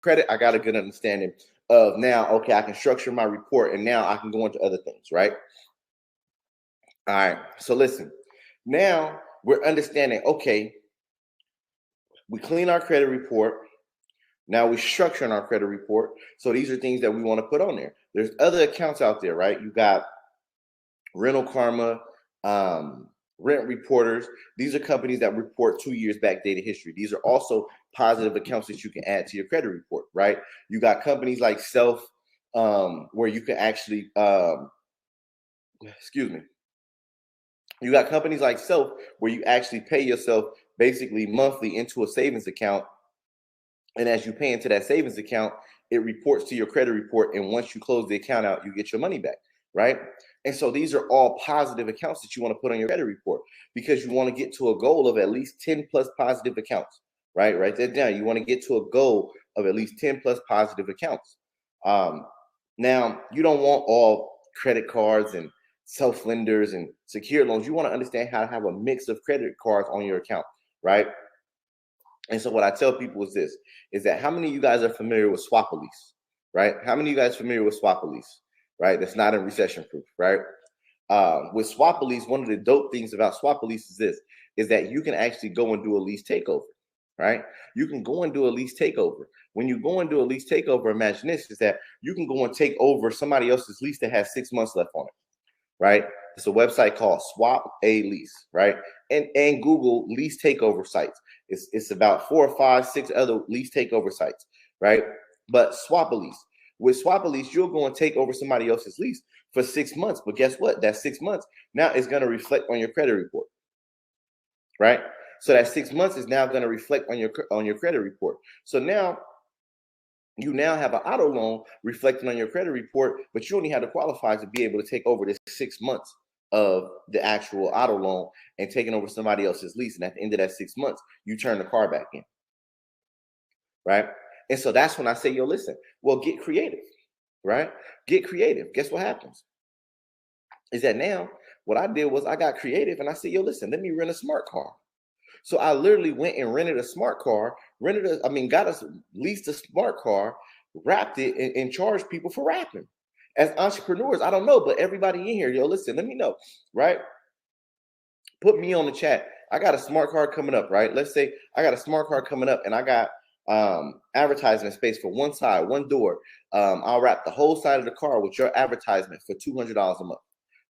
credit, I got a good understanding of now, okay, I can structure my report and now I can go into other things, right? All right. So listen, now we're understanding, okay, we clean our credit report. Now we're structuring our credit report. So these are things that we want to put on there. There's other accounts out there, right? You got Rental Karma, Rent Reporters. These are companies that report 2 years backdated history. These are also positive accounts that you can add to your credit report, right? You got companies like Self, where you can actually, excuse me, you got companies like Self where you actually pay yourself basically monthly into a savings account. And as you pay into that savings account, it reports to your credit report. And once you close the account out, you get your money back, right? And so these are all positive accounts that you want to put on your credit report because you want to get to a goal of at least 10 plus positive accounts, right? Write that down. You want to get to a goal of at least 10 plus positive accounts. Now, you don't want all credit cards and self lenders and secured loans. You want to understand how to have a mix of credit cards on your account, right? And so what I tell people is this, is that how many of you guys are familiar with Swapalease, right? How many of you guys are familiar with Swapalease, right? That's not a recession proof, right? With Swapalease, one of the dope things about Swapalease is this, is that you can actually go and do a lease takeover, right? You can go and do a lease takeover. When you go and do a lease takeover, imagine this, is that you can go and take over somebody else's lease that has 6 months left on it, right? It's a website called Swap a Lease, right? And Google lease takeover sites. It's about 4 or 5, 6 other lease takeover sites, right? But Swapalease, with Swapalease, you'll go and take over somebody else's lease for 6 months. But guess what? That 6 months now is going to reflect on your credit report, right? So that 6 months is now going to reflect on your credit report. So now you now have an auto loan reflecting on your credit report, but you only have to qualify to be able to take over this 6 months of the actual auto loan and taking over somebody else's lease. And at the end of that 6 months, you turn the car back in, right? And so that's when I say, yo, listen, well, get creative, right? Get creative. Guess what happens? Is that now what I did was I got creative and I said, yo, listen, let me rent a smart car. So I literally went and rented a smart car, got us leased a smart car, wrapped it, and charged people for wrapping. As entrepreneurs, I don't know, but everybody in here, yo, listen, let me know, right? Put me on the chat. I got a smart car coming up, right? Let's say I got a smart car coming up and I got advertisement space for one side, one door. I'll wrap the whole side of the car with your advertisement for $200 a month,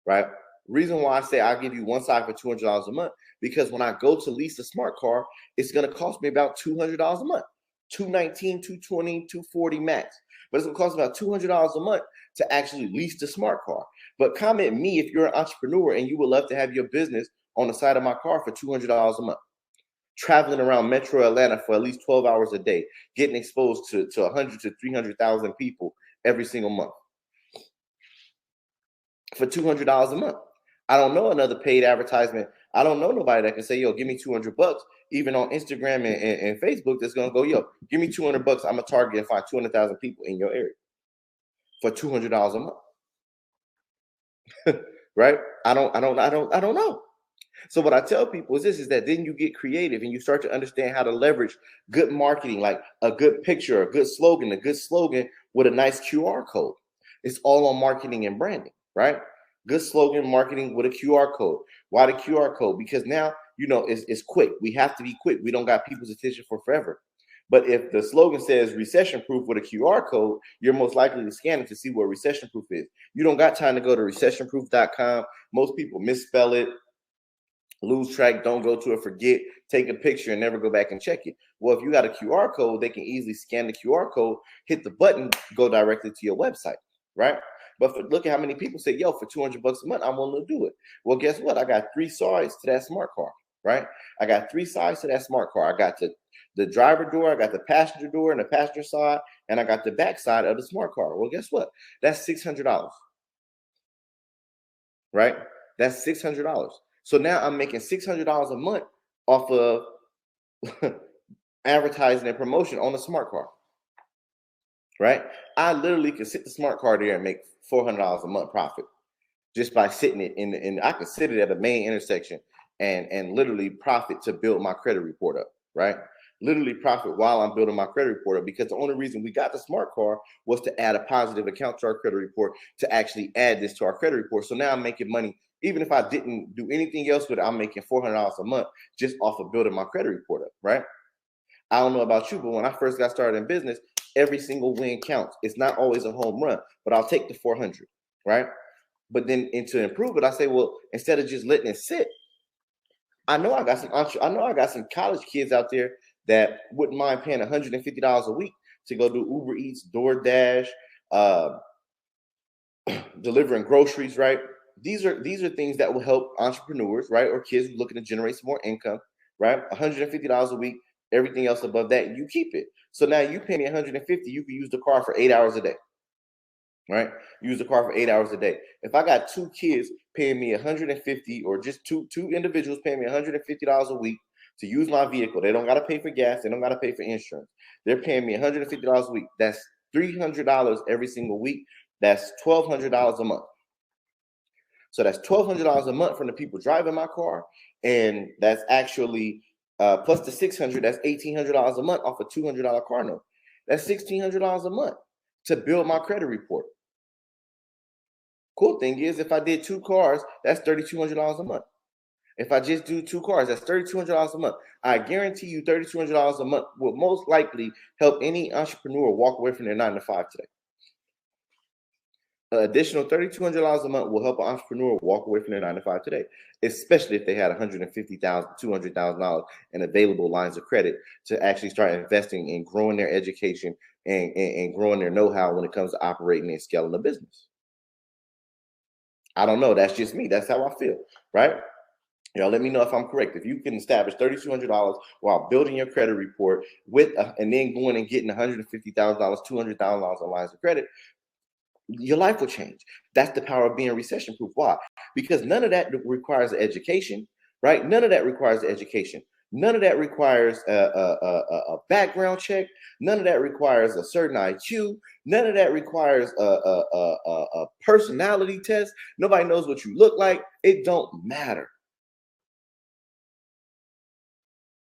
right? Reason why I say I'll give you one side for $200 a month, because when I go to lease a smart car, it's going to cost me about $200 a month, $219, $220, $240 max. But it's going to cost about $200 a month to actually lease the smart car. But comment me if you're an entrepreneur and you would love to have your business on the side of my car for $200 a month. Traveling around Metro Atlanta for at least 12 hours a day, getting exposed to 100 to 300,000 people every single month for $200 a month. I don't know another paid advertisement. I don't know nobody that can say, yo, give me $200, even on Instagram and Facebook, that's going to go, yo, give me $200. I'm going to target and find 200,000 people in your area for $200 a month. Right? I don't know. So what I tell people is this, is that then you get creative and you start to understand how to leverage good marketing, like a good picture, a good slogan with a nice QR code. It's all on marketing and branding, right? Good slogan, marketing with a QR code. Why the QR code? Because now, it's quick. We have to be quick. We don't got people's attention for forever. But if the slogan says recession proof with a QR code, you're most likely to scan it to see what recession proof is. You don't got time to go to recessionproof.com. Most people misspell it, lose track, don't go to it, forget, take a picture and never go back and check it. Well, if you got a QR code, they can easily scan the QR code, hit the button, go directly to your website, right? But look at how many people say, yo, for $200 a month, I'm willing to do it. Well, guess what? I got 3 sides to that smart car, right? I got 3 sides to that smart car. I got the driver door, I got the passenger door and the passenger side, and I got the back side of the smart car. Well, guess what? That's $600, right? That's $600. So now I'm making $600 a month off of advertising and promotion on the smart car, right? I literally could sit the smart car there and make $400 a month profit just by sitting it in I could sit it at a main intersection and literally profit to build my credit report up, right? literally profit while I'm building my credit report up, because the only reason we got the smart car was to add a positive account to our credit report, to actually add this to our credit report. So now I'm making money. Even if I didn't do anything else with it, I'm making $400 a month just off of building my credit report up, right? I don't know about you, but when I first got started in business, every single win counts. It's not always a home run, but I'll take the 400, right? But then, and to improve it, I say, well, instead of just letting it sit, I know I got some college kids out there that wouldn't mind paying $150 a week to go do Uber Eats, DoorDash, uh, delivering groceries, right? These are things that will help entrepreneurs, right, or kids looking to generate some more income, right? $150 a week. Everything else above that, you keep it. So now you pay me 150, you can use the car for 8 hours a day, right? Use the car for 8 hours a day. If I got two kids paying me 150, or just two individuals paying me $150 a week to use my vehicle, they don't got to pay for gas, they don't got to pay for insurance. They're paying me $150 a week. That's $300 every single week. That's $1,200 a month. So that's $1,200 a month from the people driving my car, and that's actually plus the $600. That's $1,800 a month off a $200 car note. That's $1,600 a month to build my credit report. Cool thing is, if I did two cars, that's $3,200 a month. If I just do two cars, that's $3,200 a month. I guarantee you, $3,200 a month will most likely help any entrepreneur walk away from their 9 to 5 today. An additional $3,200 a month will help an entrepreneur walk away from their 9 to 5 today, especially if they had $150,000, $200,000 in available lines of credit to actually start investing in growing their education and growing their know-how when it comes to operating and scaling a business. I don't know. That's just me. That's how I feel, right? Let me know if I'm correct. If you can establish $3,200 while building your credit report and then going and getting $150,000, $200,000 on lines of credit, your life will change. That's the power of being recession proof. Why? Because none of that requires education, right? None of that requires education. None of that requires a background check. None of that requires a certain IQ. None of that requires a personality test. Nobody knows what you look like. It don't matter.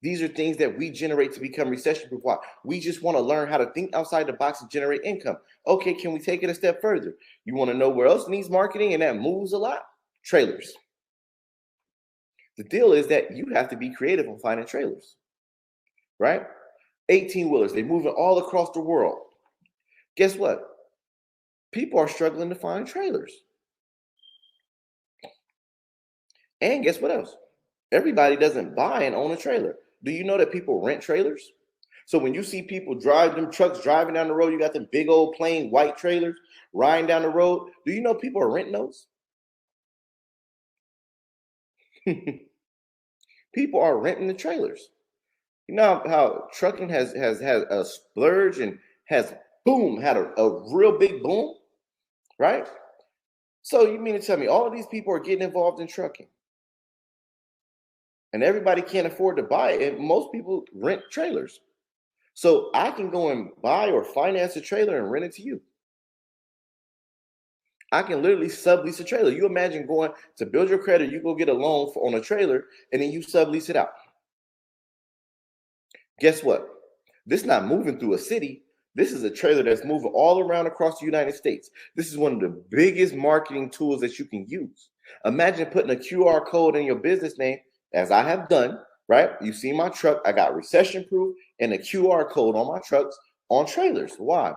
These are things that we generate to become recession proof. Why? We just want to learn how to think outside the box and generate income. Okay, can we take it a step further? You want to know where else needs marketing and that moves a lot? Trailers. The deal is that you have to be creative on finding trailers, right? 18-wheelers, they're moving all across the world. Guess what? People are struggling to find trailers. And guess what else? Everybody doesn't buy and own a trailer. Do you know that people rent trailers? So when you see people drive them trucks driving down the road, you got them big old plain white trailers riding down the road. Do you know people are renting those? People are renting the trailers. You know how trucking has had a splurge and has had a real big boom, right? So you mean to tell me all of these people are getting involved in trucking? And everybody can't afford to buy it. And most people rent trailers. So I can go and buy or finance a trailer and rent it to you. I can literally sublease a trailer. You imagine going to build your credit, you go get a loan on a trailer, and then you sublease it out. Guess what? This is not moving through a city. This is a trailer that's moving all around across the United States. This is one of the biggest marketing tools that you can use. Imagine putting a QR code in your business name, as I have done, right? You see my truck, I got recession proof and a QR code on my trucks on trailers. Why?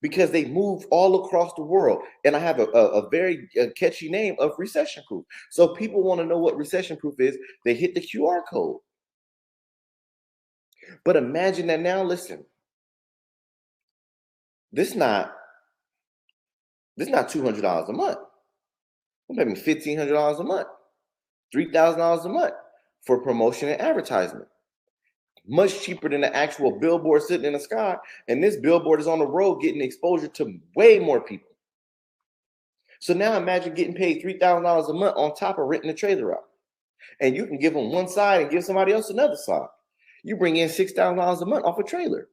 Because they move all across the world. And I have a very catchy name of recession proof. So people want to know what recession proof is. They hit the QR code. But imagine that now, listen, this not $200 a month. I'm paying $1,500 a month, $3,000 a month for promotion and advertisement. Much cheaper than the actual billboard sitting in the sky. And this billboard is on the road getting exposure to way more people. So now imagine getting paid $3,000 a month on top of renting a trailer out. And you can give them one side and give somebody else another side. You bring in $6,000 a month off a trailer.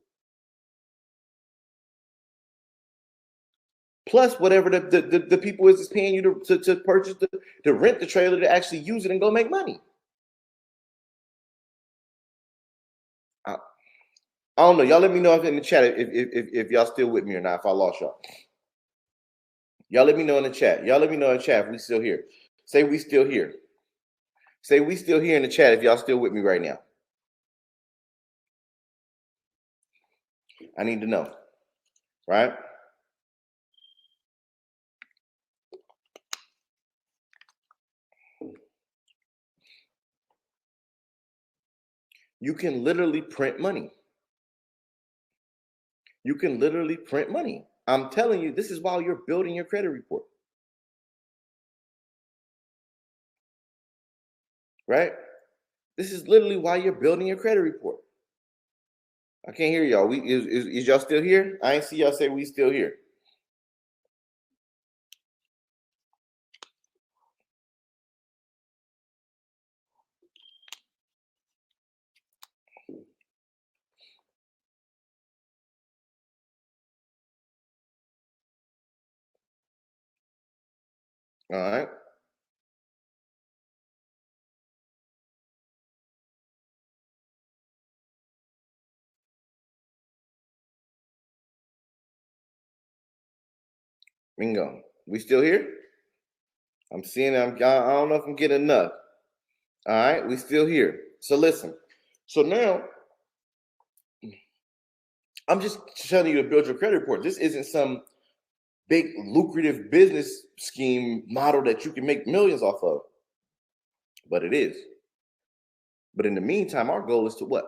Plus whatever the people is paying you to purchase, to rent the trailer, to actually use it and go make money. I don't know. Y'all let me know if in the chat if y'all still with me or not, if I lost y'all. Y'all let me know in the chat. Y'all let me know in the chat if we still here. Say we still here. Say we still here in the chat if y'all still with me right now. I need to know. Right? You can literally print money. You can literally print money. I'm telling you, this is while you're building your credit report. Right? This is literally why you're building your credit report. I can't hear y'all. Is y'all still here? I ain't see y'all say we still here. All right. Bingo. We still here? I'm seeing I don't know if I'm getting enough. All right, we still here. So listen. So now I'm just telling you to build your credit report. This isn't some big lucrative business scheme model that you can make millions off of. But it is. But in the meantime, our goal is to what?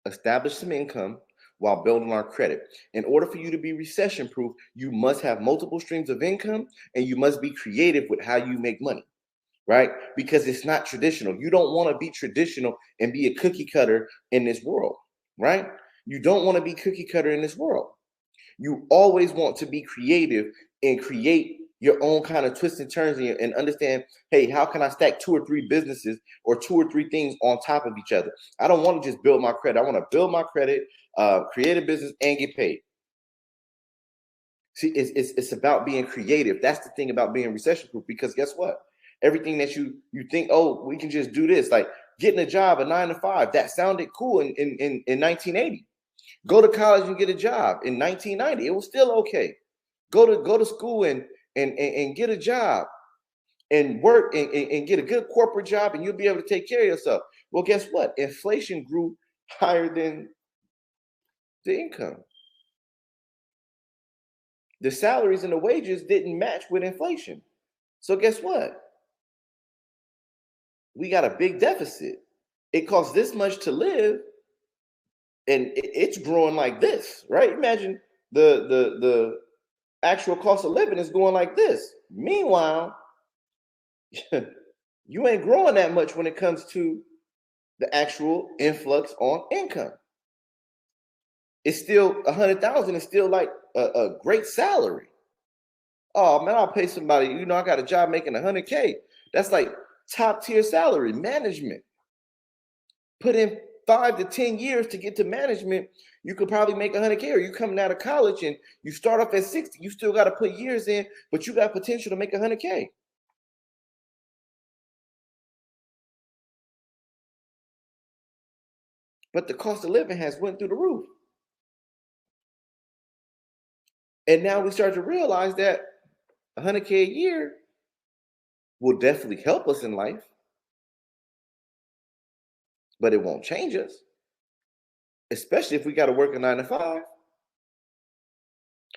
Establish some income while building our credit. In order for you to be recession proof, you must have multiple streams of income and you must be creative with how you make money, right? Because it's not traditional. You don't want to be traditional and be a cookie cutter in this world, right? You don't want to be cookie cutter in this world. You always want to be creative and create your own kind of twists and turns and understand, hey, how can I stack 2 or 3 businesses or 2 or 3 things on top of each other? I don't want to just build my credit. I want to build my credit, create a business, and get paid. See, it's about being creative. That's the thing about being recession proof, because guess what? Everything that you think, oh, we can just do this, like getting a job, a 9 to 5, that sounded cool in 1980. Go to college and get a job in 1990. It was still okay. Go to school and get a job and work and get a good corporate job, and you'll be able to take care of yourself. Well, guess what? Inflation grew higher than the income. The salaries and the wages didn't match with inflation. So guess what? We got a big deficit. It costs this much to live, and it's growing like this, right? Imagine the actual cost of living is going like this. Meanwhile, you ain't growing that much when it comes to the actual influx on income. It's still 100,000 is still like a great salary. Oh man, I'll pay somebody. I got a job making 100K. That's like top tier salary, management. Put in 5 to 10 years to get to management, you could probably make 100K. Or you coming out of college and you start off at 60, you still got to put years in, but you got potential to make 100K. But the cost of living has went through the roof. And now we start to realize that 100K a year will definitely help us in life, but it won't change us, especially if we got to work a 9 to 5.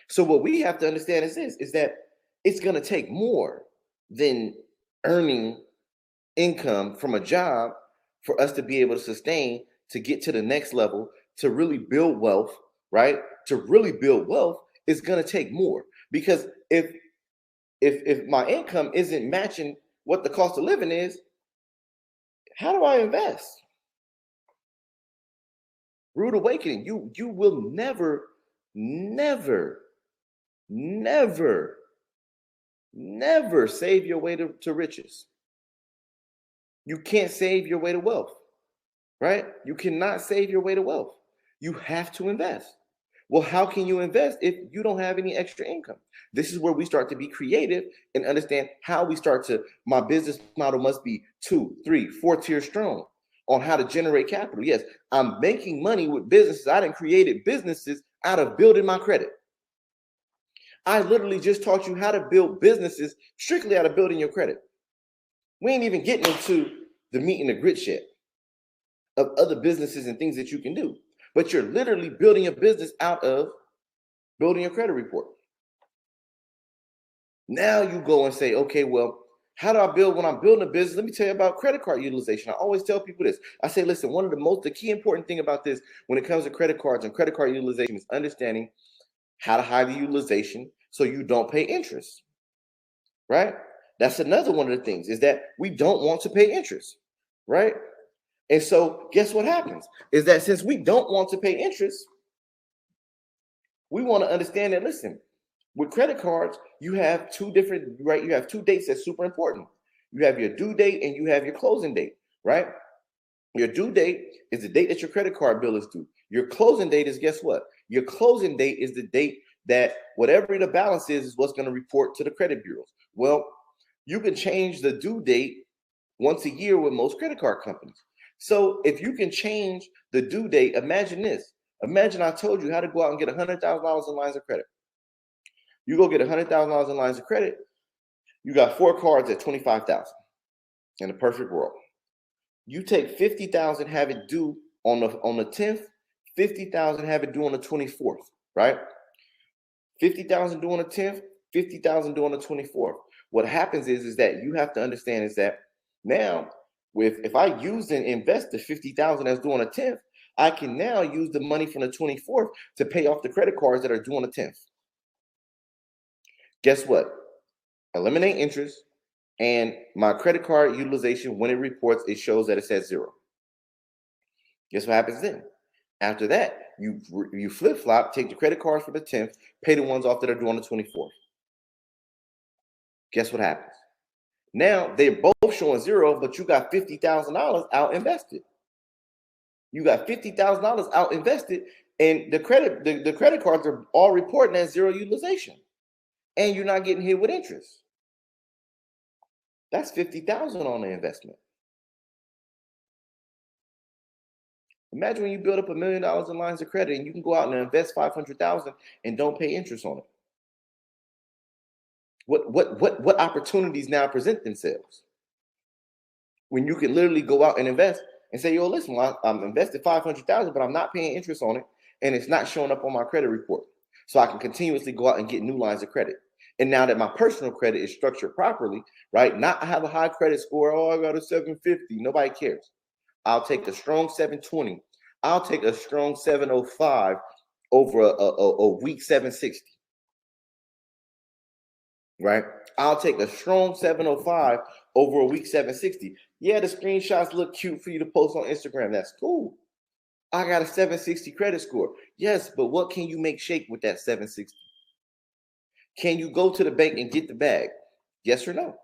So what we have to understand is that it's going to take more than earning income from a job for us to be able to sustain, to get to the next level, to really build wealth, right? To really build wealth, it's going to take more, because if my income isn't matching what the cost of living is, how do I invest? Rude awakening. You will never save your way to riches. You can't save your way to wealth, right? You cannot save your way to wealth. You have to invest. Well, how can you invest if you don't have any extra income? This is where we start to be creative and understand how we start to, my business model must be 2, 3, 4 tiers strong. on how to generate capital. Yes, I'm making money with businesses. I done created businesses out of building my credit. I literally just taught you how to build businesses strictly out of building your credit. We ain't even getting into the meat and the grits yet of other businesses and things that you can do. But you're literally building a business out of building your credit report. Now you go and say, okay, well, how do I build when I'm building a business? Let me tell you about credit card utilization. I always tell people this. I say, listen, the key important thing about this when it comes to credit cards and credit card utilization is understanding how to hide the utilization so you don't pay interest, right? That's another one of the things is that we don't want to pay interest, right? And so guess what happens is that since we don't want to pay interest, we want to understand that, listen, with credit cards, you have two different, right? You have two dates that's super important. You have your due date and you have your closing date, right? Your due date is the date that your credit card bill is due. Your closing date is, guess what? Your closing date is the date that whatever the balance is what's going to report to the credit bureaus. Well, you can change the due date once a year with most credit card companies. So if you can change the due date, imagine this. Imagine I told you how to go out and get $100,000 in lines of credit. You go get $100,000 in lines of credit. You got 4 cards at $25,000 in the perfect world. You take $50,000, have it due on the 10th. $50,000, have it due on the 24th, right? $50,000 due on the 10th. $50,000 due on the 24th. What happens is that you have to understand is that now, if I use and invest the $50,000 that's due on the 10th, I can now use the money from the 24th to pay off the credit cards that are due on the 10th. Guess what? Eliminate interest, and my credit card utilization, when it reports, it shows that it says 0. Guess what happens then? After that, you flip-flop, take the credit cards for the 10th, pay the ones off that are due on the 24th. Guess what happens? Now they're both showing 0, but you got $50,000 out invested. You got $50,000 out invested, and the credit cards are all reporting at 0 utilization, and you're not getting hit with interest. That's $50,000 on the investment. Imagine when you build up $1 million in lines of credit and you can go out and invest $500,000 and don't pay interest on it. What opportunities now present themselves when you can literally go out and invest and say, yo, listen, I'm invested $500,000, but I'm not paying interest on it, and it's not showing up on my credit report. So I can continuously go out and get new lines of credit. And now that my personal credit is structured properly, right? Not I have a high credit score. Oh, I got a 750. Nobody cares. I'll take a strong 720. I'll take a strong 705 over a weak 760. Right? I'll take a strong 705 over a weak 760. Yeah, the screenshots look cute for you to post on Instagram. That's cool. I got a 760 credit score. Yes, but what can you make shake with that 760? Can you go to the bank and get the bag? Yes or no?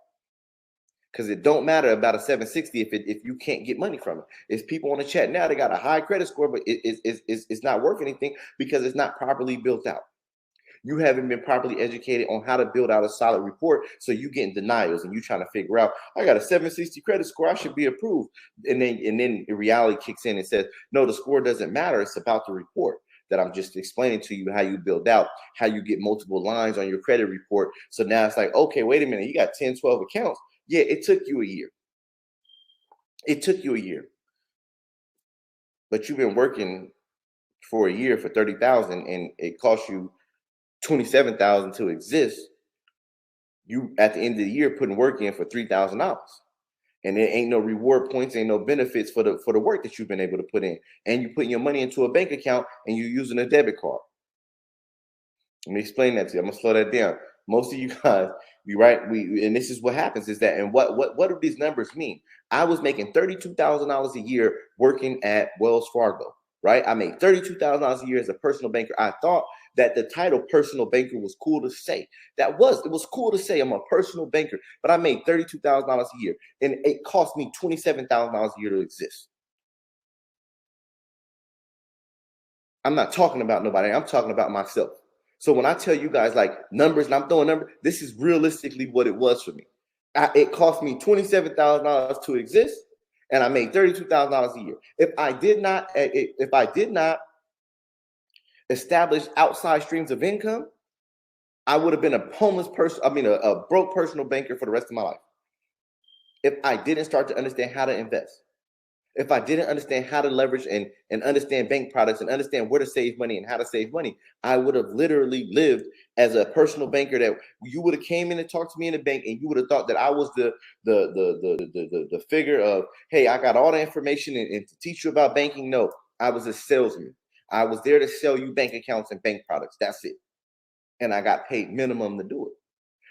Because it don't matter about a 760 if you can't get money from it. It's people on the chat now, they got a high credit score, but it's not worth anything because it's not properly built out. You haven't been properly educated on how to build out a solid report, so you getting denials and you trying to figure out, I got a 760 credit score, I should be approved. And then reality kicks in and says, no, the score doesn't matter. It's about the report that I'm just explaining to you how you build out, how you get multiple lines on your credit report. So now it's like, okay, wait a minute, you got 10, 12 accounts. Yeah, it took you a year. It took you a year. But you've been working for a year for 30,000 and it cost you 27,000 to exist. You at the end of the year putting work in for $3,000. And there ain't no reward points, ain't no benefits for the work that you've been able to put in. And you putting your money into a bank account and you're using a debit card. Let me explain that to you. I'm gonna slow that down. Most of you guys, and this is what happens is that, and what do these numbers mean? I was making $32,000 a year working at Wells Fargo, right? I made $32,000 a year as a personal banker. I thought that the title personal banker was cool to say. It was cool to say I'm a personal banker, but I made $32,000 a year, and it cost me $27,000 a year to exist. I'm not talking about nobody. I'm talking about myself. So when I tell you guys like numbers and I'm throwing numbers, this is realistically what it was for me. It cost me $27,000 to exist, and I made $32,000 a year. If I did not establish outside streams of income, I would have been a homeless person. I mean, a broke personal banker for the rest of my life. If I didn't start to understand how to invest, if I didn't understand how to leverage and understand bank products and understand where to save money and how to save money, I would have literally lived as a personal banker that you would have came in and talked to me in the bank, and you would have thought that I was the figure of, hey, I got all the information and to teach you about banking. No, I was a salesman. I was there to sell you bank accounts and bank products. That's it. And I got paid minimum to do it.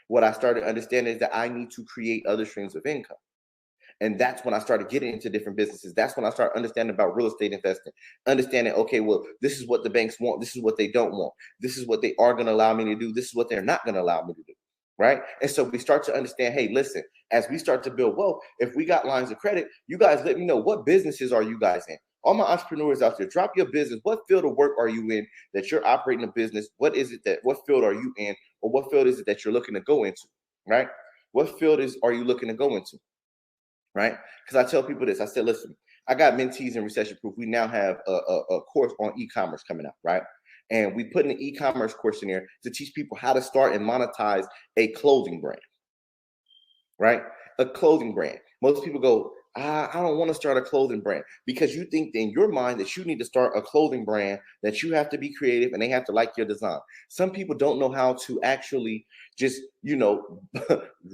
What I started understanding is that I need to create other streams of income. And that's when I started getting into different businesses. That's when I started understanding about real estate investing, understanding, okay, well, this is what the banks want. This is what they don't want. This is what they are going to allow me to do. This is what they're not going to allow me to do. Right. And so we start to understand, hey, listen, as we start to build wealth, if we got lines of credit, you guys let me know, what businesses are you guys in? All my entrepreneurs out there, drop your business. What field of work are you in that you're operating a business? What field are you in? Or what field is it that you're looking to go into? Right. What field are you looking to go into? Right? Because I tell people this. I said, listen, I got mentees in Recession Proof. We now have a course on e-commerce coming out, right? And we put an e-commerce course in there to teach people how to start and monetize a clothing brand, right? A clothing brand. Most people go, I don't want to start a clothing brand, because you think in your mind that you need to start a clothing brand, that you have to be creative and they have to like your design. Some people don't know how to actually just,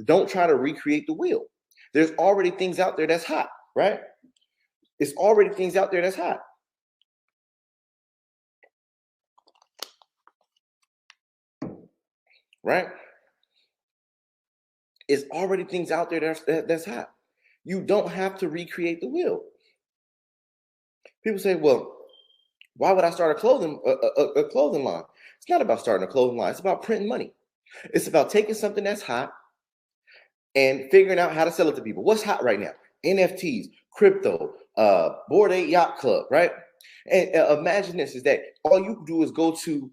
don't try to recreate the wheel. There's already things out there that's hot, right? It's already things out there that's hot. Right? It's already things out there that's hot. You don't have to recreate the wheel. People say, well, why would I start a clothing line? It's not about starting a clothing line. It's about printing money. It's about taking something that's hot and figuring out how to sell it to people. What's hot right now? NFTs, crypto, Bored Ape Yacht Club, right? And imagine this, is that all you do is go to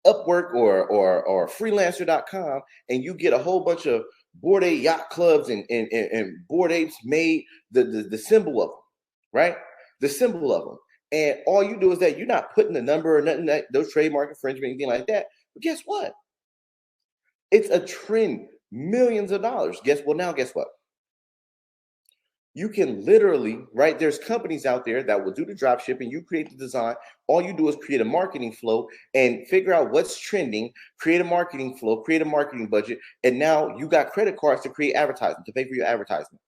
Upwork or freelancer.com, and you get a whole bunch of Bored Ape Yacht Clubs and Bored Apes made the symbol of them, right? The symbol of them. And all you do is that you're not putting the number or nothing, that those trademark infringement, anything like that. But guess what? It's a trend, millions of dollars. Guess what? You can literally, right? There's companies out there that will do the drop shipping. You create the design. All you do is create a marketing flow and figure out what's trending, create a marketing flow, create a marketing budget. And now you got credit cards to create advertisement, to pay for your advertisement.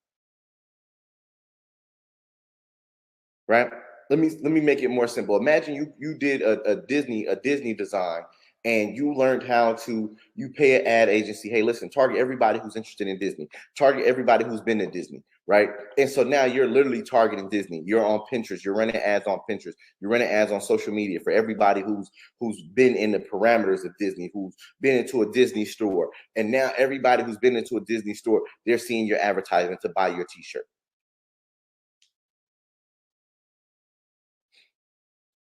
Right? Let me make it more simple. Imagine you did a Disney design, and you learned how to, you pay an ad agency, hey, listen, target everybody who's interested in Disney, target everybody who's been to Disney, right? And so now you're literally targeting Disney. You're on Pinterest, you're running ads on Pinterest, you're running ads on social media for everybody who's been in the parameters of Disney, who's been into a Disney store. And now everybody who's been into a Disney store, they're seeing your advertisement to buy your t-shirt.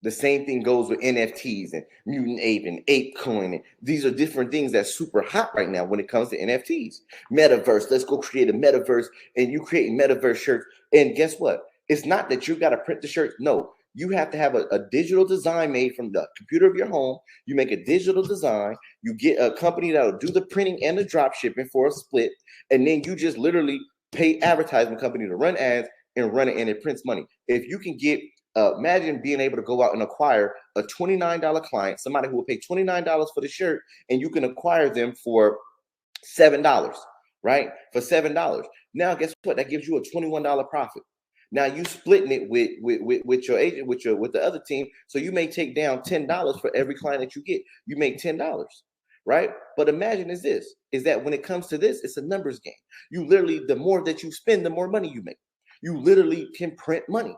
The same thing goes with NFTs and Mutant Ape and ApeCoin. And these are different things that's super hot right now when it comes to NFTs. Metaverse, let's go create a metaverse, and you create metaverse shirts. And guess what? It's not that you got to print the shirts. No, you have to have a digital design made from the computer of your home. You make a digital design. You get a company that'll do the printing and the drop shipping for a split. And then you just literally pay advertisement company to run ads and run it, and it prints money. If you can get imagine being able to go out and acquire a $29 client, somebody who will pay $29 for the shirt, and you can acquire them for $7, right? For $7. Now, guess what? That gives you a $21 profit. Now you splitting it with your agent, with the other team. So you may take down $10 for every client that you get. You make $10, right? But imagine is that when it comes to this, it's a numbers game. You literally, the more that you spend, the more money you make. You literally can print money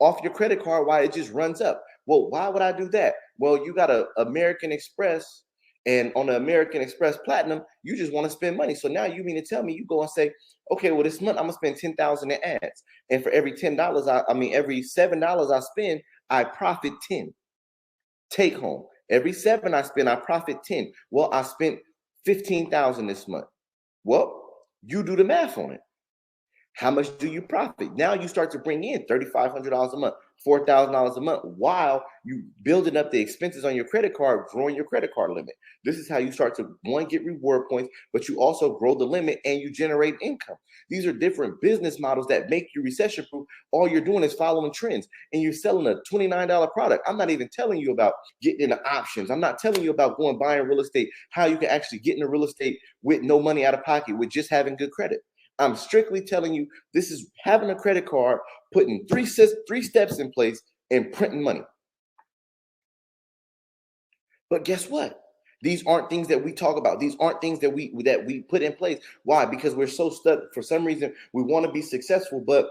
off your credit card while it just runs up. Well, why would I do that? Well, you got a American Express, and on the American Express Platinum, you just want to spend money. So now you mean to tell me you go and say, okay, well, this month I'm gonna spend $10,000 in ads, and for every $10, every $7 I spend, I profit 10. Take home. Every 7 I spend, I profit 10. Well, I spent 15,000 this month. Well, you do the math on it. How much do you profit? Now you start to bring in $3,500 a month, $4,000 a month, while you building up the expenses on your credit card, growing your credit card limit. This is how you start to, one, get reward points, but you also grow the limit and you generate income. These are different business models that make you recession proof. All you're doing is following trends, and you're selling a $29 product. I'm not even telling you about getting into options. I'm not telling you about going buying real estate, how you can actually get into real estate with no money out of pocket, with just having good credit. I'm strictly telling you, this is having a credit card, putting three steps in place, and printing money. But guess what? These aren't things that we talk about. These aren't things that we put in place. Why? Because we're so stuck. For some reason, we want to be successful, but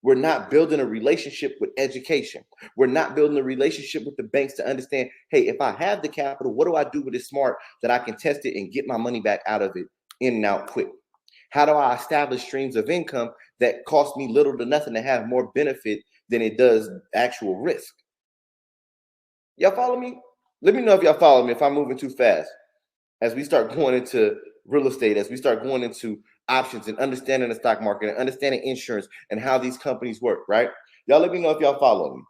we're not building a relationship with education. We're not building a relationship with the banks to understand, hey, if I have the capital, what do I do with it smart that I can test it and get my money back out of it in and out quick? How do I establish streams of income that cost me little to nothing to have more benefit than it does actual risk? Y'all follow me? Let me know if y'all follow me, if I'm moving too fast. As we start going into real estate, as we start going into options and understanding the stock market and understanding insurance and how these companies work, right? Y'all let me know if y'all follow me.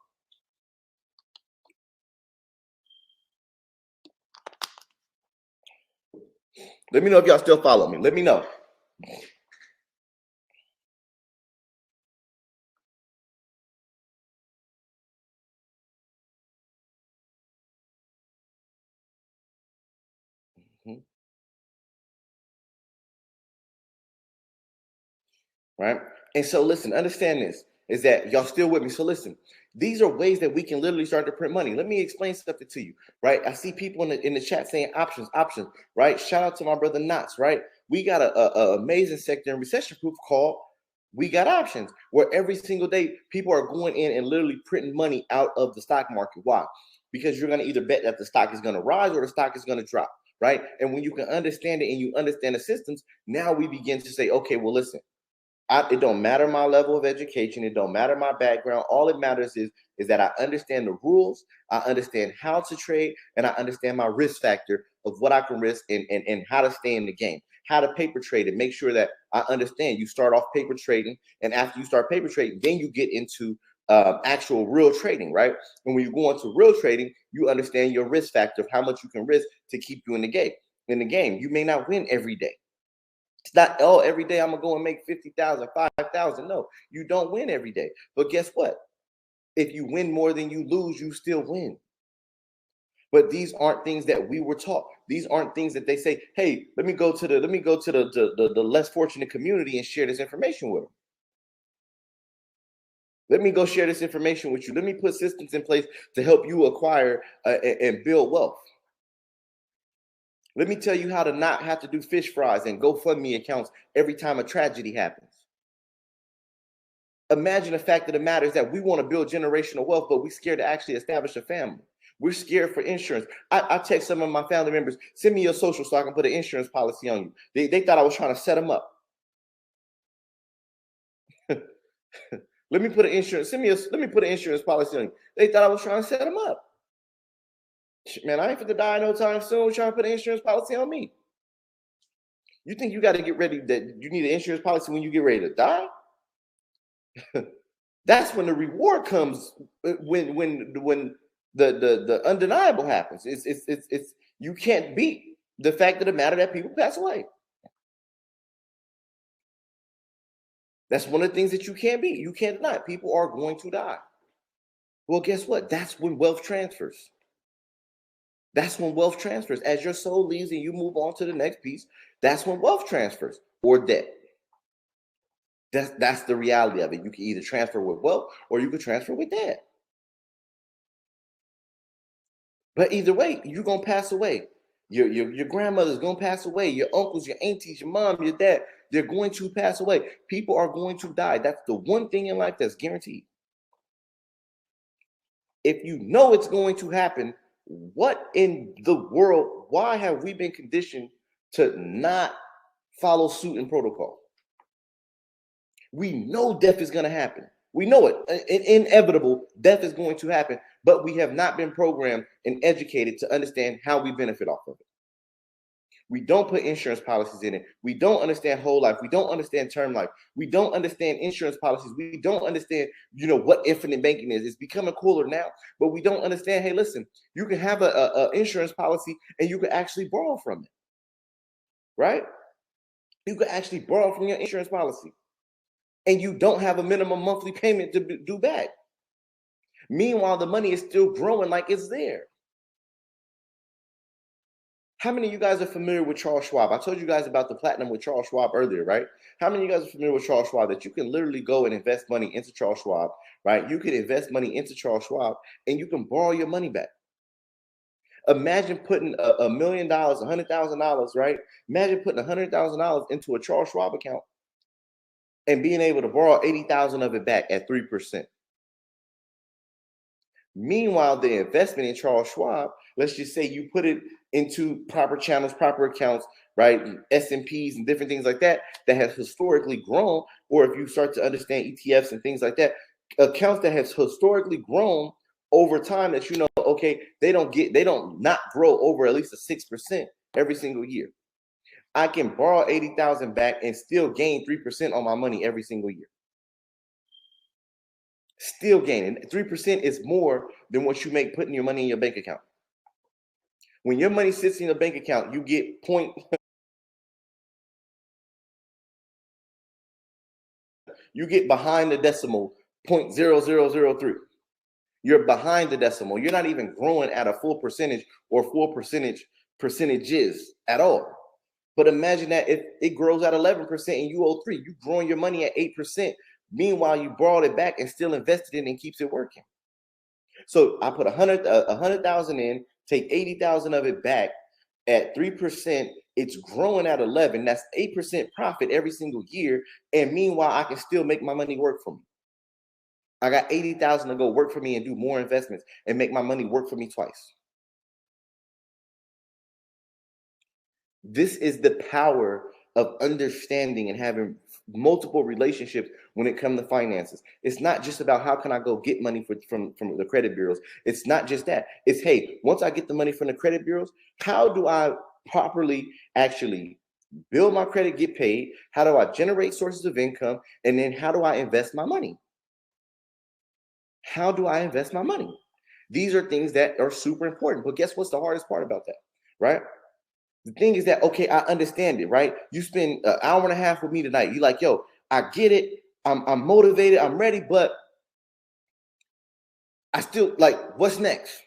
Let me know if y'all still follow me. Let me know. Mhm. Right? And so listen, understand this, is that y'all still with me. So listen, these are ways that we can literally start to print money. Let me explain something to you, right? I see people in the chat saying options, right? Shout out to my brother Knots, right? We got a amazing sector in recession proof called We Got Options, where every single day people are going in and literally printing money out of the stock market. Why? Because you're going to either bet that the stock is going to rise or the stock is going to drop, right? And when you can understand it and you understand the systems, now we begin to say, okay, well, listen, it don't matter my level of education. It don't matter my background. All it matters is that I understand the rules. I understand how to trade, and I understand my risk factor of what I can risk and how to stay in the game, how to paper trade and make sure that I understand. You start off paper trading, and after you start paper trading, then you get into actual real trading, right? And when you go into real trading, you understand your risk factor of how much you can risk to keep you in the game. In the game, you may not win every day. It's not, oh, every day I'm gonna go and make 50,000, 5,000. No, you don't win every day. But guess what? If you win more than you lose, you still win. But these aren't things that we were taught. These aren't things that they say, hey, let me go to the less fortunate community and share this information with them. Let me go share this information with you. Let me put systems in place to help you acquire and build wealth. Let me tell you how to not have to do fish fries and GoFundMe accounts every time a tragedy happens. Imagine the fact of the matter is that we want to build generational wealth, but we're scared to actually establish a family. We're scared for insurance. I text some of my family members, send me your social so I can put an insurance policy on you. They thought I was trying to set them up. Let me put an insurance, let me put an insurance policy on you. They thought I was trying to set them up. Man, I ain't finna die no time soon trying to put an insurance policy on me. You think you got to get ready, that you need an insurance policy when you get ready to die? That's when the reward comes, when the undeniable happens. It's you can't beat the fact of the matter that people pass away. That's one of the things that you can't beat. You can't deny. People are going to die. Well, guess what? That's when wealth transfers. That's when wealth transfers. As your soul leaves and you move on to the next piece, that's when wealth transfers or debt. That's the reality of it. You can either transfer with wealth or you can transfer with debt. But either way, you're gonna pass away. Your grandmother's gonna pass away. Your uncles, your aunties, your mom, your dad, they're going to pass away. People are going to die. That's the one thing in life that's guaranteed. If you know it's going to happen, what in the world? Why have we been conditioned to not follow suit and protocol? We know death is going to happen. We know it. Inevitable death is going to happen, but we have not been programmed and educated to understand how we benefit off of it. We don't put insurance policies in it. We don't understand whole life. We don't understand term life. We don't understand insurance policies. We don't understand, what infinite banking is. It's becoming cooler now, but we don't understand. Hey, listen, you can have a insurance policy and you can actually borrow from it, right? You can actually borrow from your insurance policy, and you don't have a minimum monthly payment to do back. Meanwhile, the money is still growing like it's there. How many of you guys are familiar with Charles Schwab? I told you guys about the platinum with Charles Schwab earlier, right? How many of you guys are familiar with Charles Schwab, that you can literally go and invest money into Charles Schwab, right? You can invest money into Charles Schwab and you can borrow your money back. Imagine putting $1 million, $100,000, right? Imagine putting $100,000 into a Charles Schwab account and being able to borrow 80,000 of it back at 3%. Meanwhile, the investment in Charles Schwab, let's just say you put it into proper channels, proper accounts, right? S&Ps and different things like that has historically grown. Or if you start to understand ETFs and things like that, accounts that have historically grown over time, that okay, they don't not grow over at least a 6% every single year. I can borrow 80,000 back and still gain 3% on my money every single year. Still gaining. 3% is more than what you make putting your money in your bank account. When your money sits in your bank account, you get you get behind the decimal 0.0003. You're behind the decimal. You're not even growing at a full percentage or full percentages at all. But imagine that if it grows at 11% and you owe 3, you're growing your money at 8%. Meanwhile, you borrowed it back and still invested in it and keeps it working. So I put 100,000 in, take 80,000 of it back at 3%. It's growing at 11. That's 8% profit every single year. And meanwhile, I can still make my money work for me. I got 80,000 to go work for me and do more investments and make my money work for me twice. This is the power of understanding and having multiple relationships when it comes to finances. It's not just about how can I go get money from the credit bureaus. It's not just that. It's, hey, once I get the money from the credit bureaus, how do I properly actually build my credit, get paid? How do I generate sources of income? And then how do I invest my money? How do I invest my money? These are things that are super important. But guess what's the hardest part about that, right? The thing is that, okay, I understand it, right? You spend an hour and a half with me tonight. You're like, yo, I get it. I'm motivated. I'm ready, but I still like, what's next?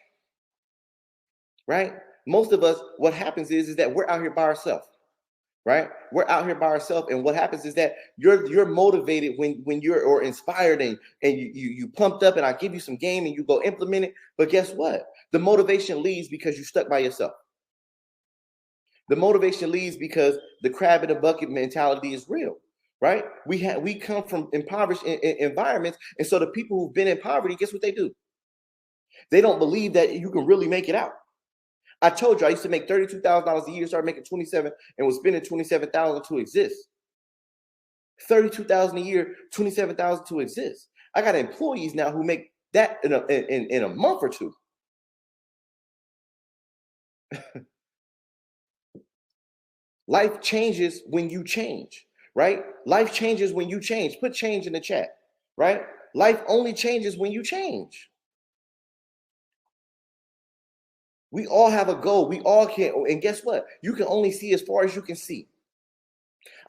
Right? Most of us, what happens is that we're out here by ourselves, right? We're out here by ourselves. And what happens is that you're motivated when you're or inspired and you pumped up, and I give you some game and you go implement it. But guess what? The motivation leaves because you're stuck by yourself. The motivation leaves because the crab in the bucket mentality is real, right? We come from impoverished environments, and so the people who've been in poverty, guess what they do? They don't believe that you can really make it out. I told you I used to make $32,000 a year, started making 27, and was spending 27,000 to exist. 32,000 a year, 27,000 to exist. I got employees now who make that in a month or two. Life changes when you change, right? Life changes when you change. Put change in the chat, right? Life only changes when you change. We all have a goal. We all can. And guess what? You can only see as far as you can see.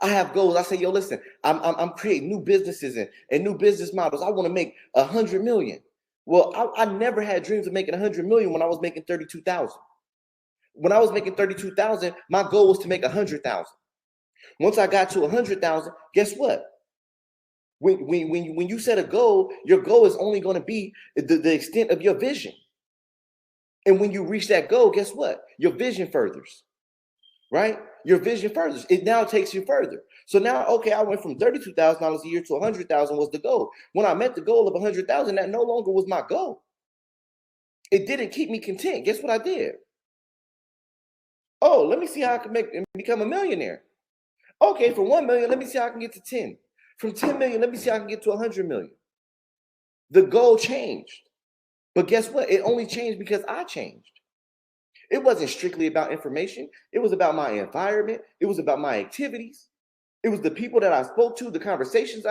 I have goals. I say, yo, listen, I'm creating new businesses and new business models. I want to make 100 million. Well, I never had dreams of making 100 million when I was making 32,000. When I was making 32,000, my goal was to make 100,000. Once I got to 100,000, guess what? When you set a goal, your goal is only going to be the extent of your vision. And when you reach that goal, guess what? Your vision furthers, right? Your vision furthers. It now takes you further. So now, okay, I went from $32,000 a year to 100,000 was the goal. When I met the goal of 100,000, that no longer was my goal. It didn't keep me content. Guess what I did? Oh, let me see how I can become a millionaire. Okay, from 1 million, let me see how I can get to 10. From 10 million, let me see how I can get to 100 million. The goal changed. But guess what? It only changed because I changed. It wasn't strictly about information. It was about my environment. It was about my activities. It was the people that I spoke to, the conversations